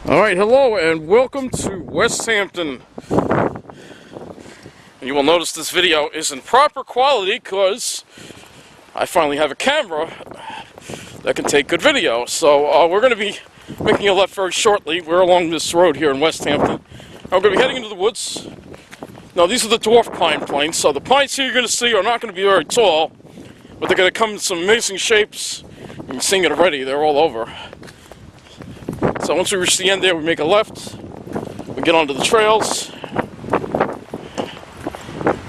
Alright, hello and welcome to Westhampton. And you will notice this video is in proper quality because I finally have a camera that can take good video. So we're going to be making a left very shortly. We're along this road here in Westhampton. I'm going to be heading into the woods. Now these are the Dwarf Pine Plains, so the pines here you're going to see are not going to be very tall, but they're going to come in some amazing shapes. You're seeing it already, they're all over. So once we reach the end there, we make a left, we get onto the trails.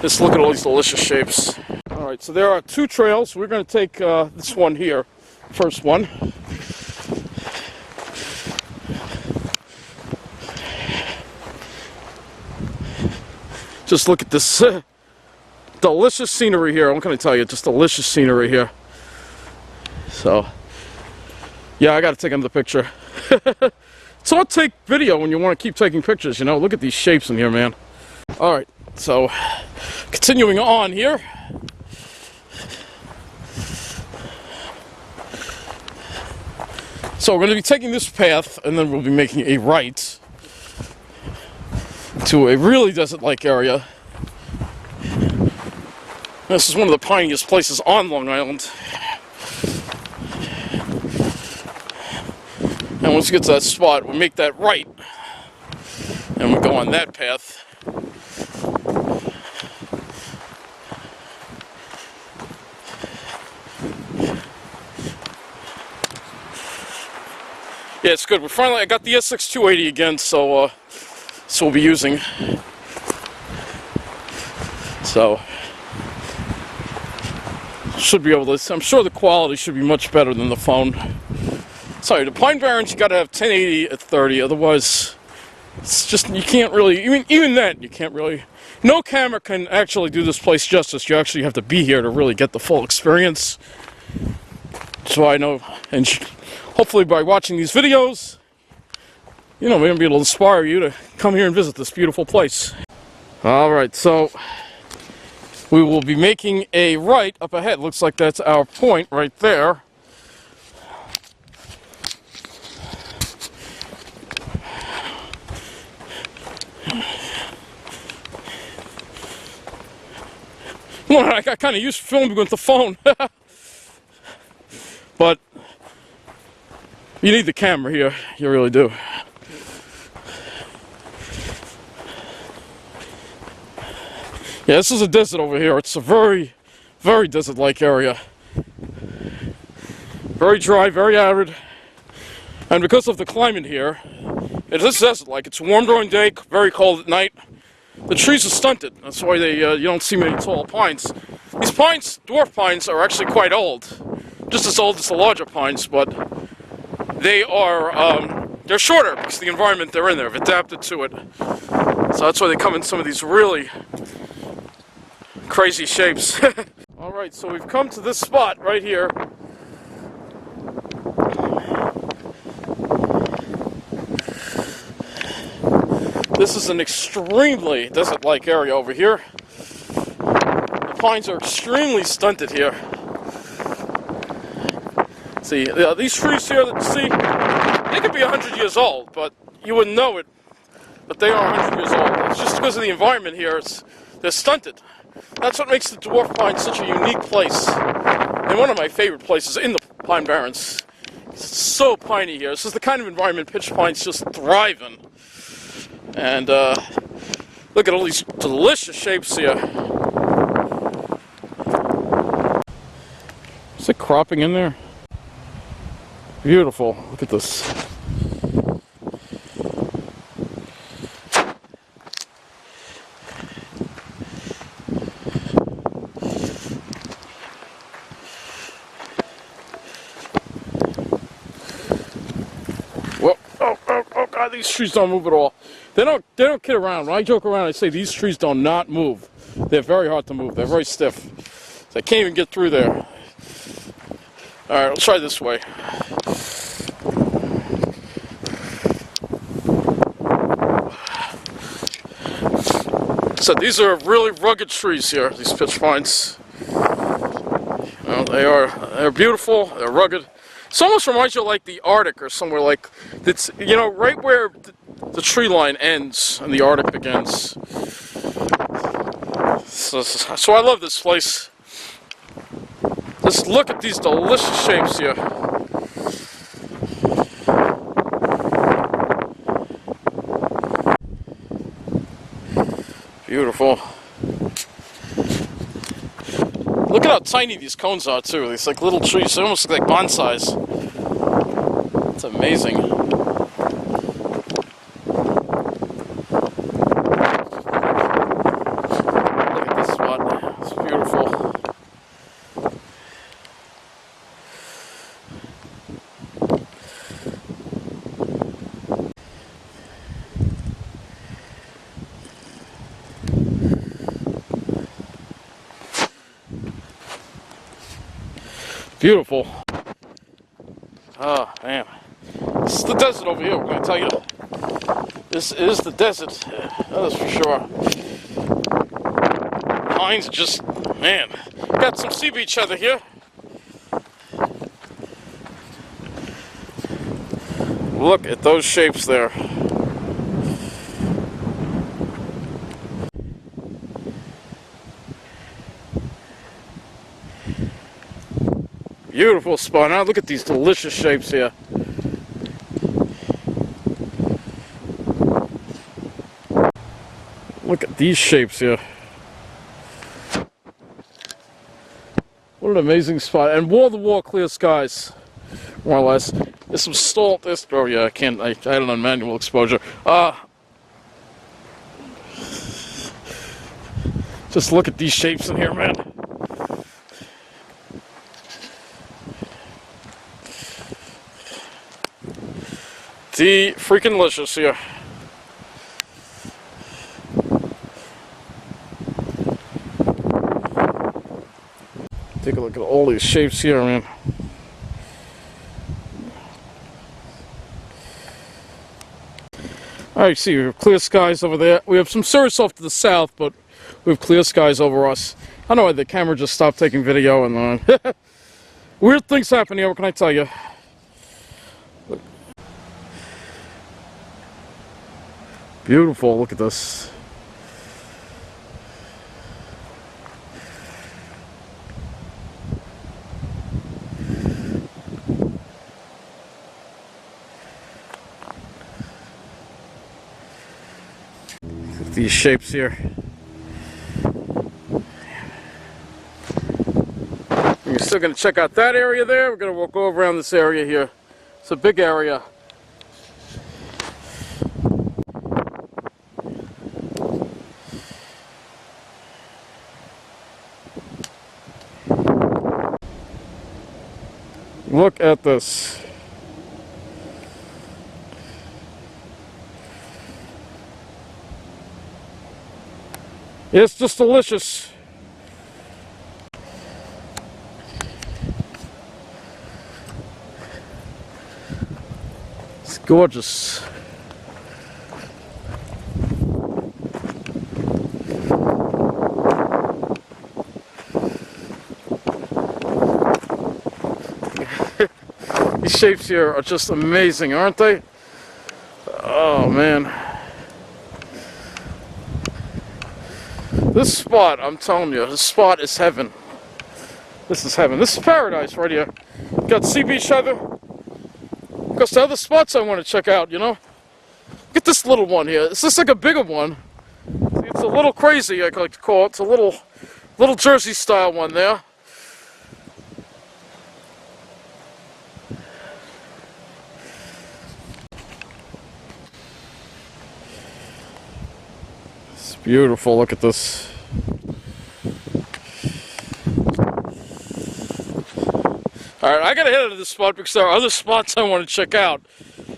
Just look at all these delicious shapes. Alright, so there are two trails. We're going to take this one here, first one. Just look at this delicious scenery here. What can I tell you? Just delicious scenery here. So, yeah, I got to take another picture. So I'll take video when you want to keep taking pictures, you know. Look at these shapes in here, man. Alright, so continuing on here. So we're going to be taking this path, and then we'll be making a right to a really desert-like area. This is one of the piniest places on Long Island. And once we get to that spot, we make that right, and we go on that path. Yeah, it's good. I got the SX280 again, so we'll be using. So should be able to. I'm sure the quality should be much better than the phone. Sorry, the Pine Barrens you got to have 1080 at 30, otherwise it's just, you can't really, even then you can't really, no camera can actually do this place justice. You actually have to be here to really get the full experience. So I know, and hopefully by watching these videos, you know, maybe it'll inspire you to come here and visit this beautiful place. Alright, so we will be making a right up ahead. Looks like that's our point right there. Well, I got kind of used to filming with the phone. But you need the camera here, you really do. Yeah, this is a desert over here. It's a very, very desert-like area. Very dry, very arid. And because of the climate here, it is desert-like. It's warm during the day, very cold at night. The trees are stunted. That's why you don't see many tall pines. These pines, dwarf pines, are actually quite old. Just as old as the larger pines, but they are, they're shorter because the environment they're in, they've adapted to it. So that's why they come in some of these really crazy shapes. Alright, so we've come to this spot right here. This is an extremely desert-like area over here. The pines are extremely stunted here. See, these trees here that you see, they could be 100 years old, but you wouldn't know it. But they are 100 years old. It's just because of the environment here, they're stunted. That's what makes the dwarf pine such a unique place. And one of my favorite places in the Pine Barrens. It's so piney here. This is the kind of environment pitch pines just thrive in. And look at all these delicious shapes here. Is it cropping in there? Beautiful. Look at this. Whoa. Oh God, these trees don't move at all. They don't kid around. When I joke around, I say these trees do not move. They're very hard to move. They're very stiff. So I can't even get through there. Alright, let's try this way. So these are really rugged trees here, these pitch pines. Well, they're beautiful, they're rugged. This almost reminds you of like the Arctic or somewhere like it's, you know, right where the tree line ends and the Arctic begins. So I love this place. Just look at these delicious shapes here. Beautiful. Look at how tiny these cones are too. These like little trees. They almost look like bonsais. It's amazing. Look at this spot. It's beautiful. Beautiful. Oh, man. This is the desert over here, we're going to tell you. This is the desert. That is for sure. Pines are just, man. Got some sea beach heather here. Look at those shapes there. Beautiful spot. Now look at these delicious shapes here. Look at these shapes here. What an amazing spot. And wall-to-wall clear skies, more or less. There's some stall. Oh yeah, I had it on manual exposure. Just look at these shapes in here, man. The freaking delicious here. Take a look at all these shapes here, man. Alright, see, we have clear skies over there. We have some cirrus off to the south, but we have clear skies over us. I don't know why the camera just stopped taking video and weird things happen here, what can I tell you? Beautiful, look at this. Look at these shapes here. We're still going to check out that area there. We're going to walk over around this area here. It's a big area. Look at this. It's just delicious. It's gorgeous. These shapes here are just amazing, aren't they? Oh, man. This spot, I'm telling you, this spot is heaven. This is heaven. This is paradise right here. Got sea beach heather. Got the other spots I want to check out, you know? Look at this little one here. It's just like a bigger one. It's a little crazy, I like to call it. It's a little Jersey style one there. Beautiful, look at this. Alright, I gotta head into this spot because there are other spots I want to check out.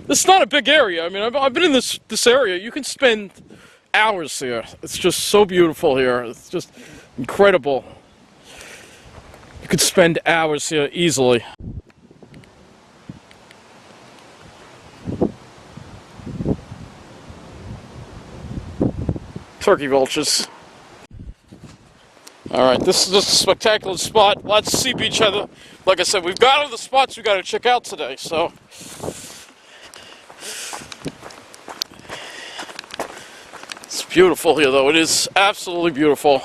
This is not a big area. I mean, I've been in this area. You can spend hours here. It's just so beautiful here. It's just incredible. You could spend hours here easily. Turkey vultures. Alright, this is just a spectacular spot. Lots of sea beach heather. Like I said, we've got all the spots we got to check out today, so. It's beautiful here, though. It is absolutely beautiful.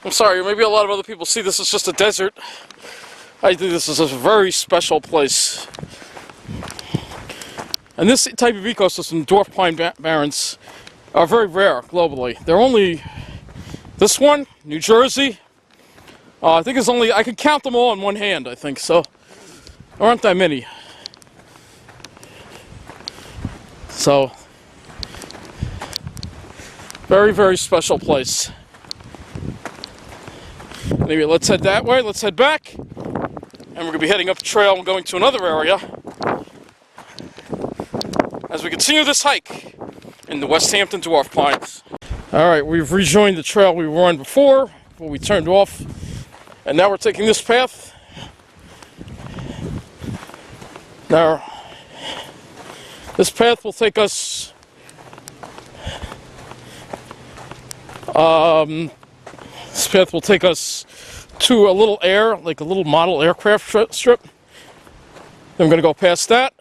I'm sorry, maybe a lot of other people see this as just a desert. I think this is a very special place. And this type of ecosystem, Dwarf Pine Barrens, are very rare globally. They're only, this one, New Jersey, I think it's only, I can count them all on one hand, I think, so there aren't that many. So, very, very special place. Anyway, let's head that way, let's head back, and we're going to be heading up the trail and going to another area as we continue this hike in the Westhampton Dwarf Pines. Alright, we've rejoined the trail we were on before we turned off, and now we're taking this path. Now, this path will take us to a little like a little model aircraft strip. Then we're going to go past that.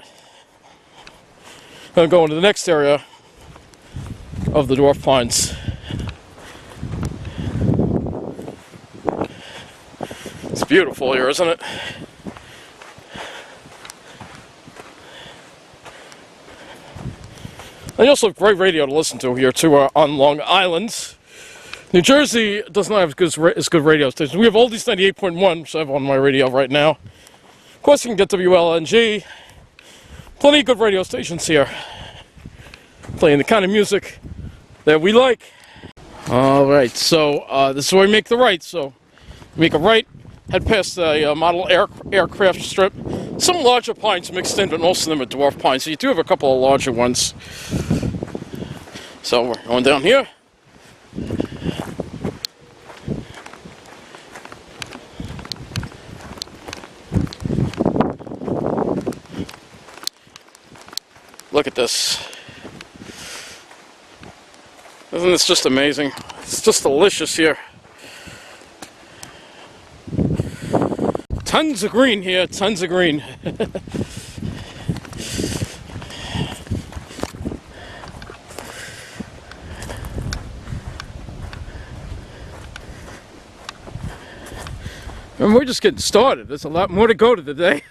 Going to go into the next area of the Dwarf Pines. It's beautiful here, isn't it? And you also have great radio to listen to here too on Long Island. New Jersey does not have as good radio stations. We have Oldies 98.1, which I have on my radio right now. Of course, you can get WLNG. Plenty of good radio stations here, playing the kind of music that we like. Alright, so this is where we make the right. So, make a right, head past the model aircraft strip. Some larger pines mixed in, but most of them are dwarf pines. So you do have a couple of larger ones. So we're going down here. Look at this. Isn't this just amazing? It's just delicious here. Tons of green here, tons of green. And we're just getting started. There's a lot more to go to today.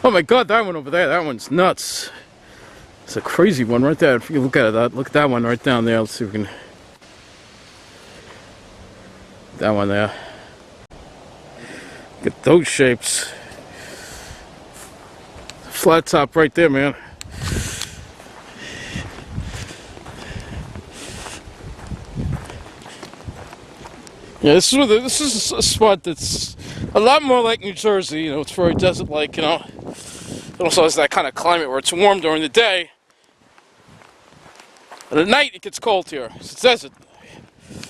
Oh my God, that one over there, that one's nuts. It's a crazy one right there. If you look at it, look at that one right down there. Let's see if we can. That one there. Look at those shapes. Flat top right there, man. Yeah, this is a spot that's a lot more like New Jersey. You know, it's very desert-like. You know, it also has that kind of climate where it's warm during the day, and at night it gets cold here. It's a desert.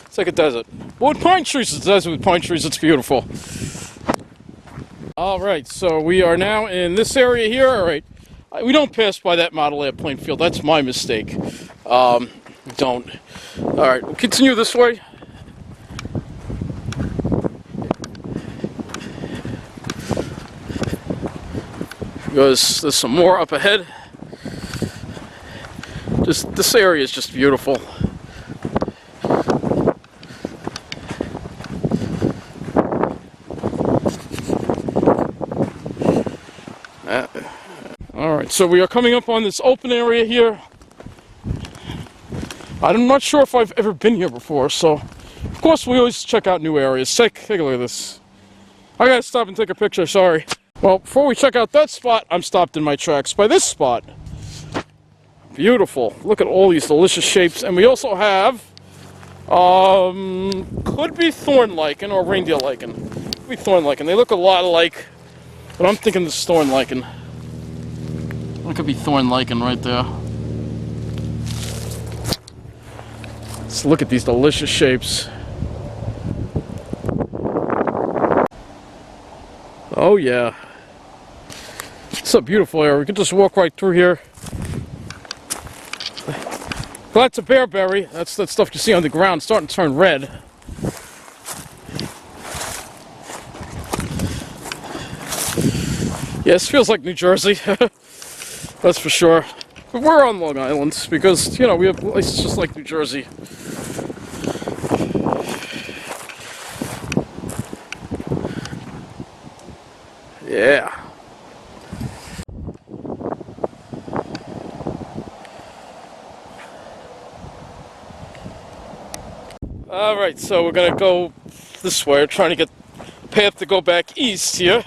It's like a desert. But with pine trees, it's a desert with pine trees. It's beautiful. All right, so we are now in this area here. All right, we don't pass by that model airplane field. That's my mistake. We don't. All right, we'll continue this way. Because there's some more up ahead. This area is just beautiful. Alright, so we are coming up on this open area here. I'm not sure if I've ever been here before, so of course we always check out new areas. Take a look at this. I gotta stop and take a picture, sorry. Well, before we check out that spot, I'm stopped in my tracks by this spot. Beautiful. Look at all these delicious shapes. And we also have, could be thorn lichen or reindeer lichen. Could be thorn lichen. They look a lot alike, but I'm thinking this is thorn lichen. It could be thorn lichen right there. Let's look at these delicious shapes. Oh yeah. It's a beautiful area. We can just walk right through here. Well, that's a bearberry. That's that stuff you see on the ground starting to turn red. Yeah, this feels like New Jersey. That's for sure. But we're on Long Island because, you know, we have places just like New Jersey. Yeah. Alright, so we're gonna go this way. We're trying to get a path to go back east here.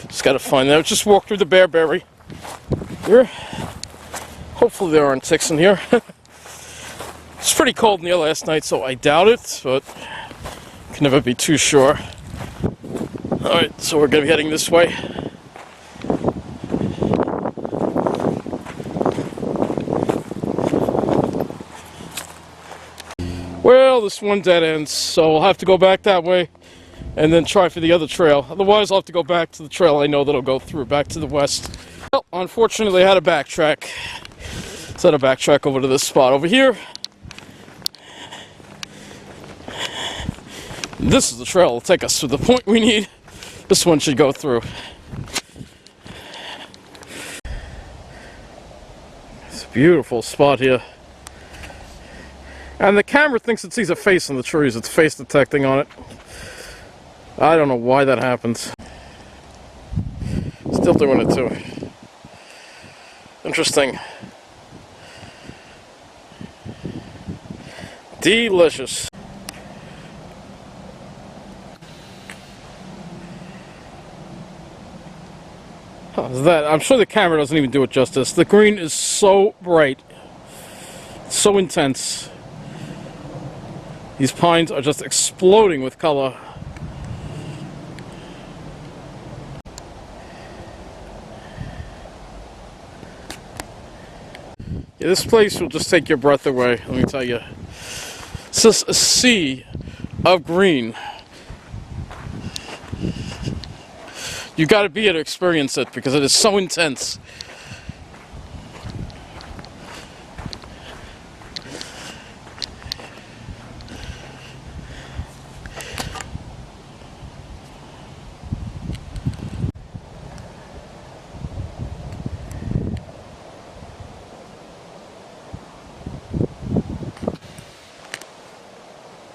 Just gotta find that. Just walk through the bearberry here. Hopefully there aren't ticks in here. It's pretty cold in here last night, so I doubt it, but can never be too sure. Alright, so we're gonna be heading this way. Well, this one dead ends, so we'll have to go back that way and then try for the other trail. Otherwise, I'll have to go back to the trail I know that'll go through back to the west. Well, unfortunately, I had to backtrack. So I had to backtrack over to this spot over here. This is the trail that'll take us to the point we need. This one should go through. It's a beautiful spot here. And the camera thinks it sees a face in the trees. It's face detecting on it. I don't know why that happens. Still doing it too. Interesting. Delicious. How's that? I'm sure the camera doesn't even do it justice. The green is so bright. So intense. These pines are just exploding with color. Yeah, this place will just take your breath away, let me tell you. It's just a sea of green. You gotta be here to experience it because it is so intense.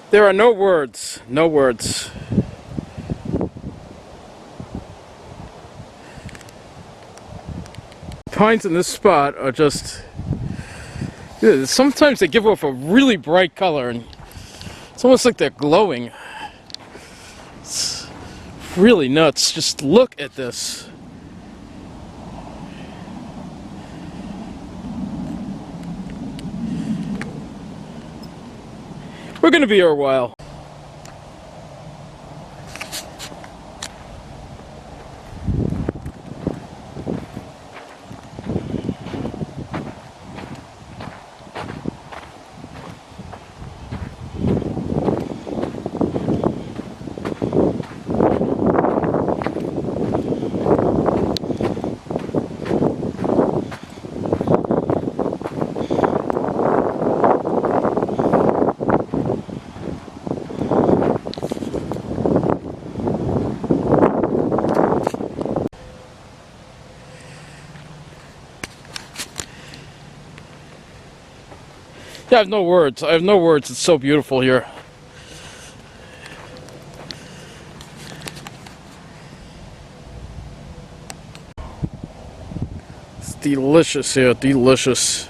There are no words, no words. Pines in this spot are just, yeah, sometimes they give off a really bright color and it's almost like they're glowing. It's really nuts. Just look at this. We're gonna be here a while. Yeah, I have no words. I have no words. It's so beautiful here. It's delicious here. Delicious.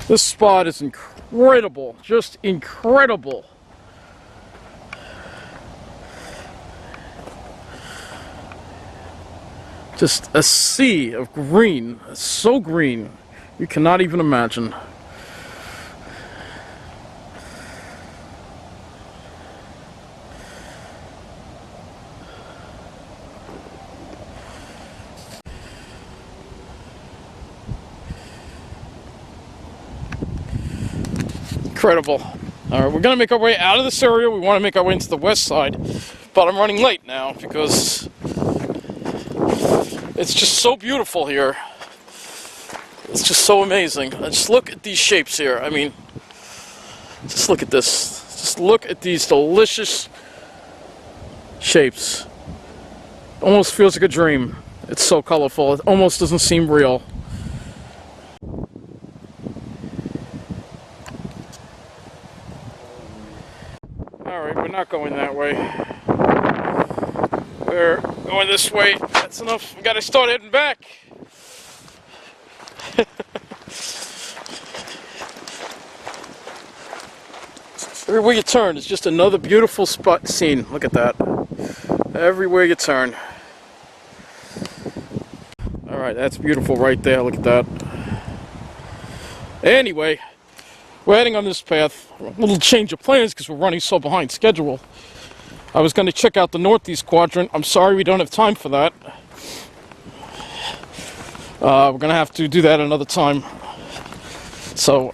This spot is incredible. Just incredible. Just a sea of green, so green, you cannot even imagine. Incredible. All right, we're gonna make our way out of this area. We want to make our way into the west side, but I'm running late now because it's just so beautiful here. It's just so amazing. Just look at these shapes here. I mean, just look at this. Just look at these delicious shapes. Almost feels like a dream. It's so colorful. It almost doesn't seem real. Alright, we're not going that way. We're going this way. That's enough. We gotta start heading back. Everywhere you turn is just another beautiful spot scene. Look at that. Everywhere you turn. Alright, that's beautiful right there. Look at that. Anyway, we're heading on this path. A little change of plans because we're running so behind schedule. I was going to check out the northeast quadrant. I'm sorry we don't have time for that. We're going to have to do that another time. So,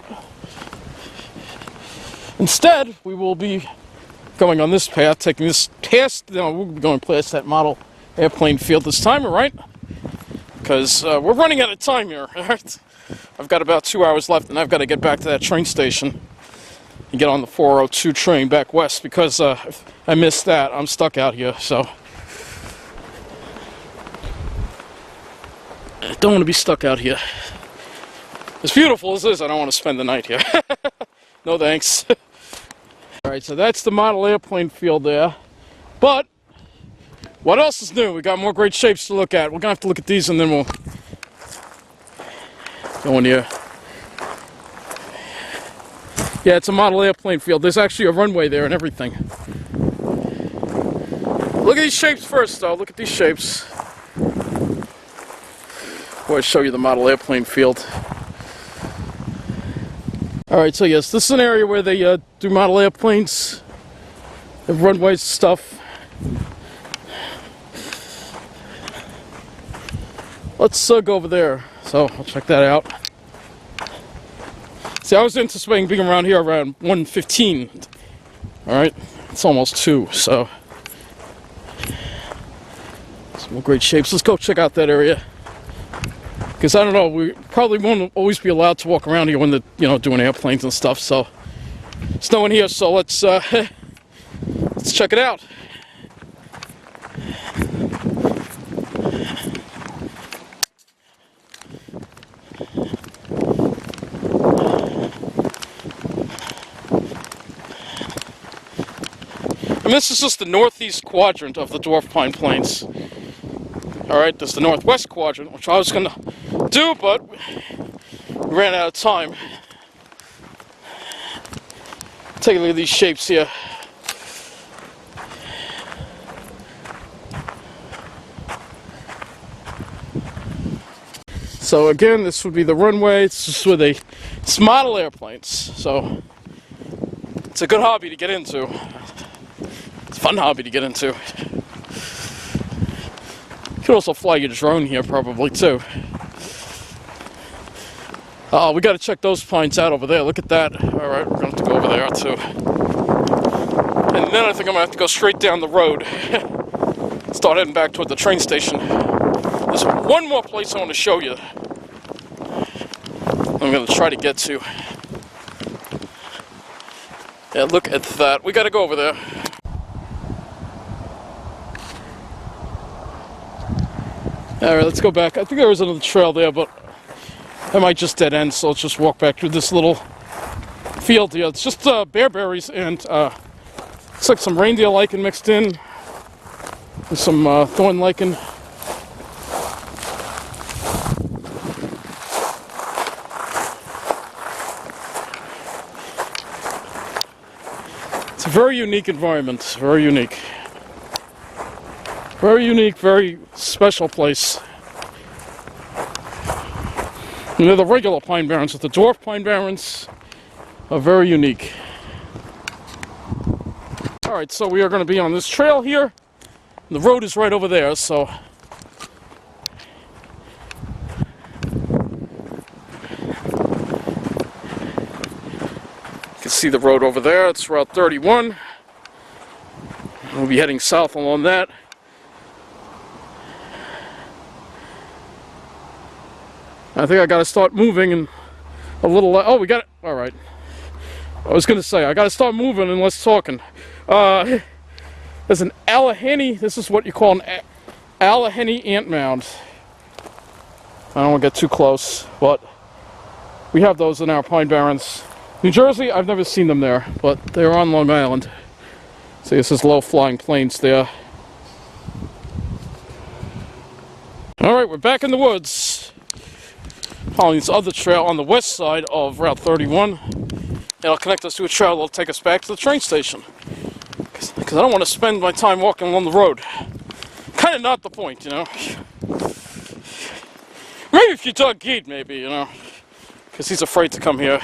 instead, we will be going on this path, taking this past, we'll be going past that model airplane field this time, alright? Because we're running out of time here, alright? I've got about 2 hours left, and I've got to get back to that train station and get on the 402 train back west, because if I missed that, I'm stuck out here, so I don't want to be stuck out here. As beautiful as this, I don't want to spend the night here. No thanks. Alright, so that's the model airplane field there. But, what else is new? We got more great shapes to look at. We're going to have to look at these and then we'll go in here. Yeah, it's a model airplane field. There's actually a runway there and everything. Look at these shapes first, though. Look at these shapes. Before I show you the model airplane field. Alright, so yes, this is an area where they do model airplanes. They have runways and stuff. Let's go over there. So, I'll check that out. See, I was anticipating being around here around 1:15. Alright, it's almost 2, so. Some more great shapes. Let's go check out that area. Because I don't know, we probably won't always be allowed to walk around here when they're, doing airplanes and stuff. So it's no one here, so let's check it out. And this is just the northeast quadrant of the Dwarf Pine Plains. Alright, there's the northwest quadrant, which I was going to do, but we ran out of time. Take a look at these shapes here. So again, this would be the runway. It's just with it's model airplanes, so it's a good hobby to get into. It's a fun hobby to get into. You could also fly your drone here, probably, too. Oh, we got to check those pines out over there. Look at that. Alright, we're going to have to go over there, too. And then I think I'm going to have to go straight down the road. Start heading back toward the train station. There's one more place I want to show you. I'm going to try to get to. Yeah, look at that. We got to go over there. Alright, let's go back. I think there was another trail there, but I might just dead end, so let's just walk back through this little field here. It's just bearberries and looks like some reindeer lichen mixed in with some thorn lichen. It's a very unique environment, very unique. Very unique, very special place. And they're the regular pine barrens, but the dwarf pine barrens are very unique. Alright, so we are going to be on this trail here. The road is right over there, so you can see the road over there. It's Route 31. We'll be heading south along that. I think I got to start moving and a little. Oh, we got it. All right. I was going to say I got to start moving and less talking. There's an Allegheny. This is what you call an Allegheny ant mound. I don't want to get too close, but we have those in our Pine Barrens. New Jersey, I've never seen them there, but they're on Long Island. See, this is low-flying planes there. Alright, we're back in the woods. Following this other trail on the west side of Route 31. It'll connect us to a trail that'll take us back to the train station. Because I don't want to spend my time walking along the road. Kind of not the point, you know. Maybe if you dug Geet, maybe, you know. Because he's afraid to come here.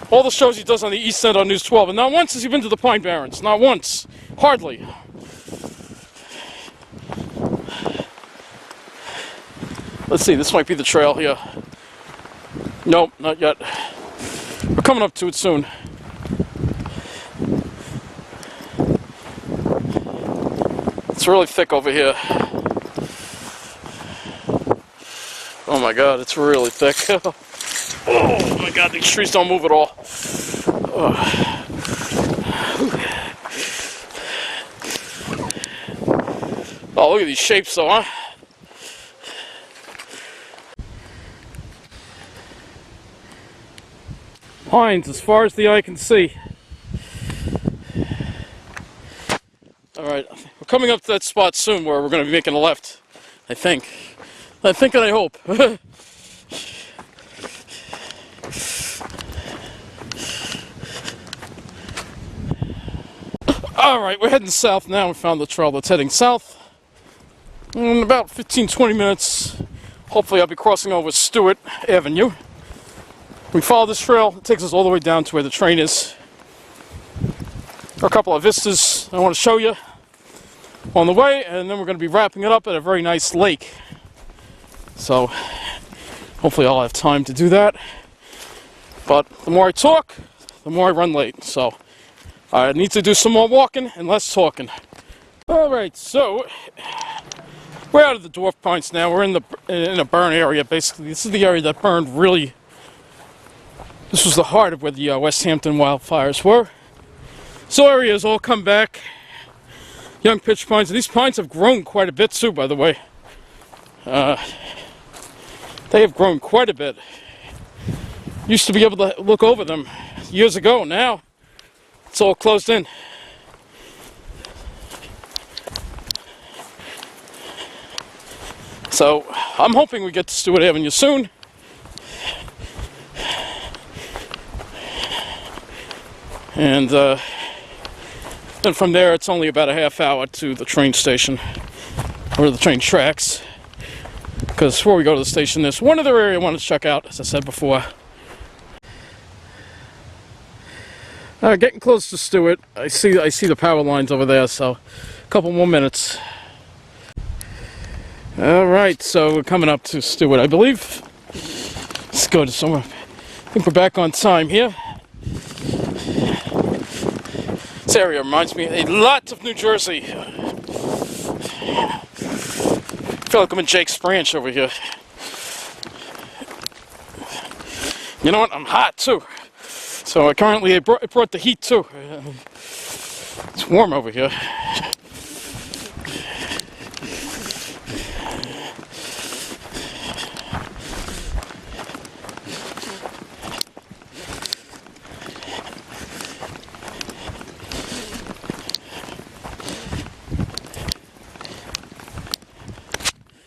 All the shows he does on the East End on News 12, and not once has he been to the Pine Barrens. Not once. Hardly. Let's see, this might be the trail here. Nope, not yet. We're coming up to it soon. It's really thick over here. Oh my god, it's really thick. Oh my god, these trees don't move at all. Oh, look at these shapes though, huh? Pines as far as the eye can see. Alright, we're coming up to that spot soon where we're going to be making a left. I think and I hope. Alright, we're heading south now. We found the trail that's heading south. In about 15-20 minutes, hopefully I'll be crossing over Stewart Avenue. We follow this trail. It takes us all the way down to where the train is. There are a couple of vistas I want to show you on the way, and then we're going to be wrapping it up at a very nice lake. So, hopefully I'll have time to do that. But the more I talk, the more I run late. So, I need to do some more walking and less talking. Alright, so we're out of the Dwarf Pines now. We're in a burn area, basically. This is the area that burned really. This was the heart of where the Westhampton wildfires were. So areas all come back. Young pitch pines. And these pines have grown quite a bit too, by the way. They have grown quite a bit. Used to be able to look over them years ago. Now, it's all closed in. So, I'm hoping we get to Stewart Avenue soon. And then from there, it's only about a half hour to the train station, or the train tracks. Because before we go to the station, there's one other area I want to check out, as I said before. Getting close to Stewart. I see the power lines over there, so a couple more minutes. Alright, so we're coming up to Stewart, I believe. Let's go to somewhere. I think we're back on time here. This area reminds me a lot of New Jersey. I feel like I'm in Jake's Branch over here. You know what? I'm hot too. So I brought the heat too. It's warm over here.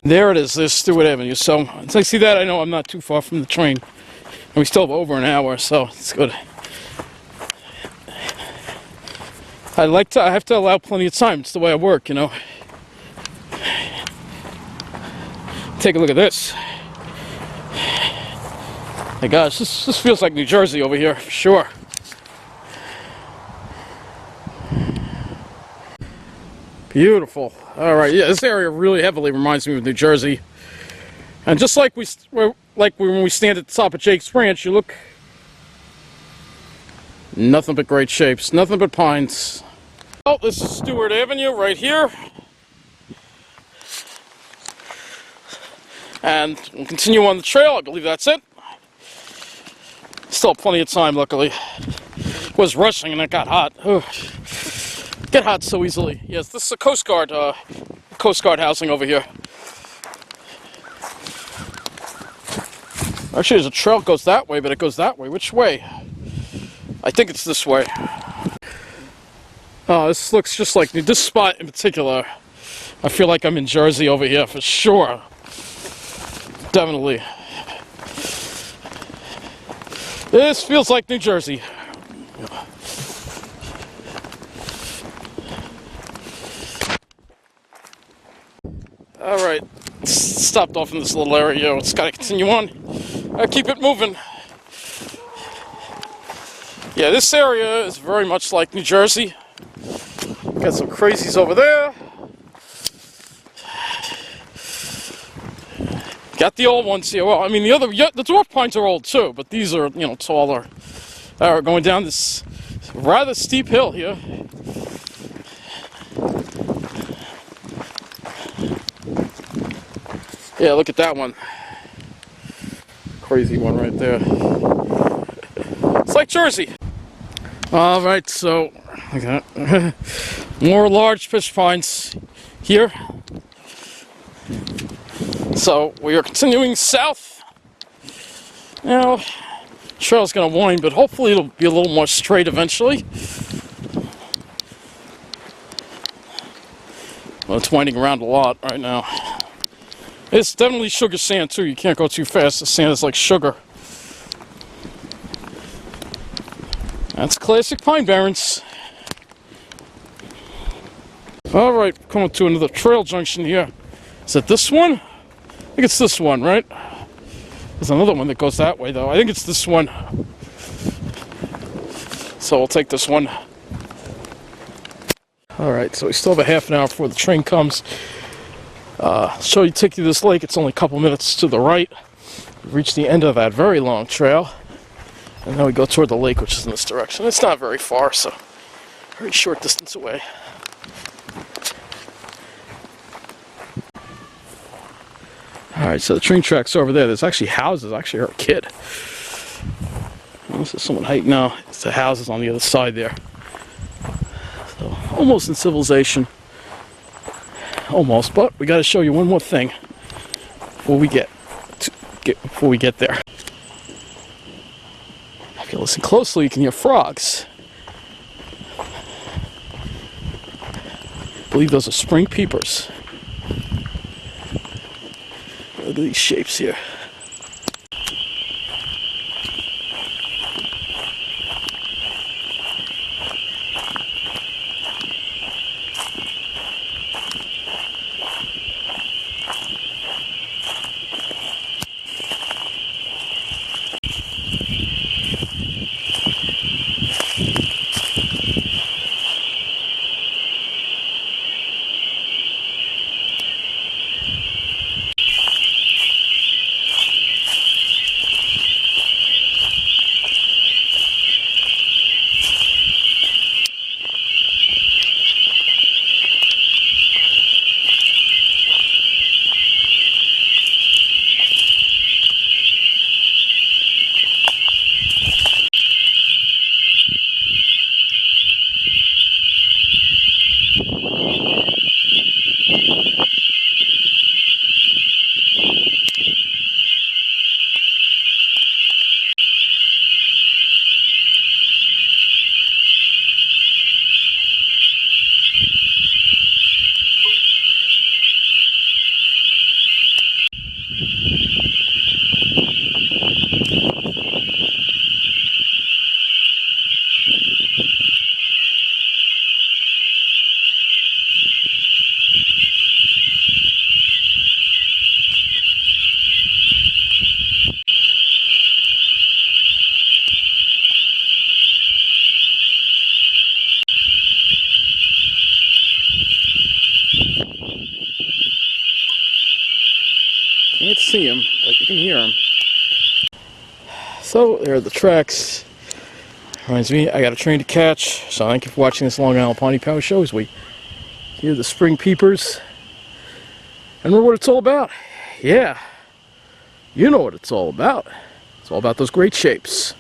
There it is, there's Stewart Avenue. So, once I see that, I know I'm not too far from the train. And we still have over an hour, so it's good. I have to allow plenty of time. It's the way I work, you know. Take a look at this. My gosh, this feels like New Jersey over here, for sure. Beautiful. All right, yeah, this area really heavily reminds me of New Jersey. And just like when we stand at the top of Jake's Branch, you look Nothing but great shapes, nothing but pines. Oh, this is Stewart Avenue right here. And we'll continue on the trail. I believe that's it. Still plenty of time, luckily. Was rushing and it got hot. Ugh. Get hot so easily. Yes, this is a Coast Guard housing over here. Actually, there's a trail that goes that way, but it goes that way. Which way? I think it's this way. Oh, this looks just like me. This spot in particular, I feel like I'm in Jersey over here for sure. Definitely. This feels like New Jersey. Alright, stopped off in this little area. It's got to continue on. Keep it moving. Yeah, this area is very much like New Jersey. Got some crazies over there. Got the old ones here. Well, I mean, the dwarf pines are old too, but these are, you know, taller. Alright, going down this rather steep hill here. Yeah, look at that one. Crazy one right there. It's like Jersey. Alright, so more large pitch pines here. So we are continuing south. Now, trail's gonna wind, but hopefully it'll be a little more straight eventually. Well, it's winding around a lot right now. It's definitely sugar sand too. You can't go too fast. The sand is like sugar. That's classic Pine Barrens. Alright, coming to another trail junction here. Is it this one? I think it's this one, right? There's another one that goes that way though. I think it's this one. So we'll take this one. Alright, so we still have a half an hour before the train comes. So you take you to this lake, it's only a couple minutes to the right. We've reached the end of that very long trail. And then we go toward the lake, which is in this direction. It's not very far, so very short distance away. Alright, so the train track's over there. There's actually houses. I actually heard a kid. This is someone hiking now. It's the houses on the other side there. So, almost in civilization. Almost, but we got to show you one more thing before we get there. If you listen closely, you can hear frogs. I believe those are spring peepers. Look at these shapes here. Can't see him, but you can hear him. So there are the tracks Reminds me, I got a train to catch, so thank you for watching this Long Island Piney Power Show as we hear the spring peepers. And remember what it's all about? Yeah, you know what it's all about. It's all about those great shapes.